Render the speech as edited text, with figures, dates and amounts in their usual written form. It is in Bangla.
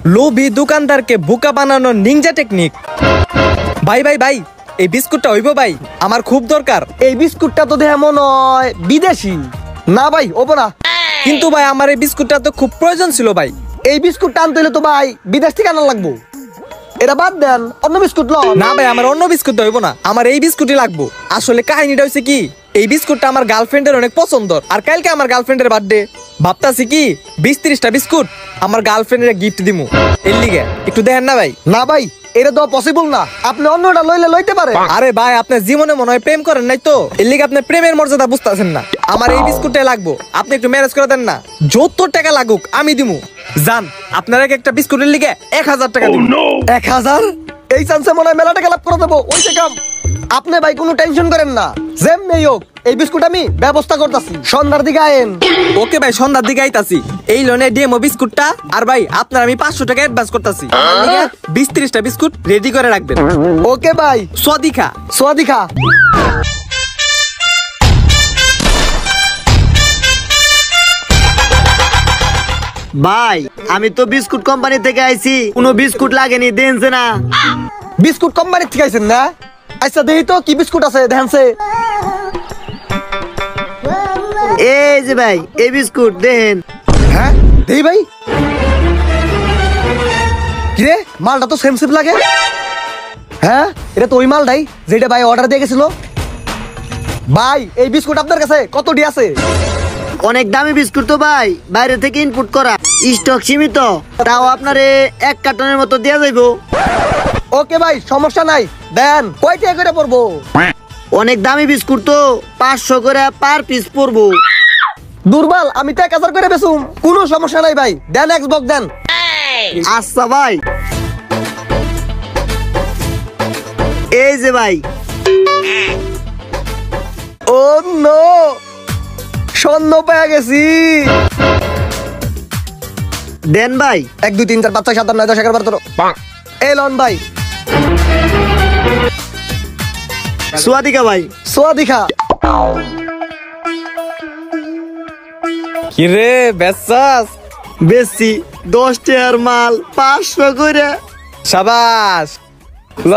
লোভী দোকানদারকে বোকা বানানোর নিনজা টেকনিক। ভাই ভাই ভাই, এই বিস্কুটটা হইব ভাই, আমার খুব দরকার। এই বিস্কুটটা তো দেখে মনে হয় বিদেশি। না ভাই ওবো না। কিন্তু ভাই আমার এই বিস্কুটটা তো খুব প্রয়োজন ছিল ভাই। এই বিস্কুটটা আনতে হলে তো ভাই বিদেশ থেকে আনা লাগবো। এটা বাদ দেন, অন্য বিস্কুট লন। না ভাই, আমার অন্য বিস্কুট হইব না, আমার এই বিস্কুটই লাগবো। আসলে কাহিনীটা হচ্ছে কি, এই বিস্কুটটা আমার গার্লফ্রেন্ডের অনেক পছন্দ, আর কালকে আমার গার্লফ্রেন্ডের বার্থডে। ভাবতাছি কি 20-30টা বিস্কুট আমার গার্লফ্রেন্ডের গিফট দিমু, এর লিগে একটু দেখেন না ভাই। না ভাই, এটা তো পসিবল না। আপনি অন্যটা লইলে লইতে পারে। আরে ভাই, আপনার জীবনে মনে হয় প্রেম করেন নাই তো, এর লিগে আপনার প্রেমের মর্যাদা বুঝতেছেন না। আমার এই বিস্কুটটাই লাগবো, আপনি একটু ম্যানেজ করে দেন না। যত টাকা লাগুক আমি দিমু। জান, আপনার একটা বিস্কুটের লিগে 1000 টাকা দিমু। 1000? এই চান্সে মনে হয় মেলা টাকা লাভ করে দেবো। ওই কাম আপনি ভাই কোনো টেনশন করেন না। যেমনি হোক এই বিস্কুট আমি ব্যবস্থা করতেছি। সন্ধ্যার দিকে আয়েন। ওকে ভাই, সন্ধ্যার দিকে আইতাছি। এই লোনে ডিএমও বিস্কুটটা আর ভাই আপনার আমি 500 টাকা অ্যাডভান্স করতেছি। 20-30টা বিস্কুট রেডি করে রাখবেন। ওকে ভাই। সদিখা সোয়াদিখা। ভাই আমি তো বিস্কুট কোম্পানি থেকে আইছি, কোনো বিস্কুট লাগেনি, দেনছে না। বিস্কুট কোম্পানি থেকে আইছেন না? আচ্ছা দেখি তো কি বিস্কুট আছে, দেখেনছে। এই যে ভাই এই বিস্কুট দেন। হ্যাঁ দেখি ভাই। কিরে মালটা তো সেম সেম লাগে। হ্যাঁ এটা তো ওই মালটাই যেটা ভাই অর্ডার দিয়ে গেছিল। ভাই এই বিস্কুট আপনার কাছে কতটি আছে? অনেক দামি বিস্কুট তো ভাই, বাইরে থেকে ইনপুট করা, স্টক সীমিত, তাও আপনারে 1 কার্টনের মতো দেয়া যাইবো। ওকে ভাই, সমস্যা নাই, দেন। কয় টাকা করে পড়বো? অনেক দামি বিস্কুট তো 500 করে পার পিস পড়বো। দুর্বল, আমি তো 1000 করে বেচুম, কোনো সমস্যা নাই ভাই, দেন এক্সবক্স দেন। আচ্ছা ভাই, এই যে ভাই। ও নো, স্বর্ণ পেয়ে গেছি। দেন ভাই। 1 2 3 4 5 6 7 8 9 10 11 12 13। এই লন ভাই। সোয়াদিকা ভাই। সোয়াদিখা। কিরে বেচাস? বেশি 10 টাকার মাল 500 করে। শাবাশ ল।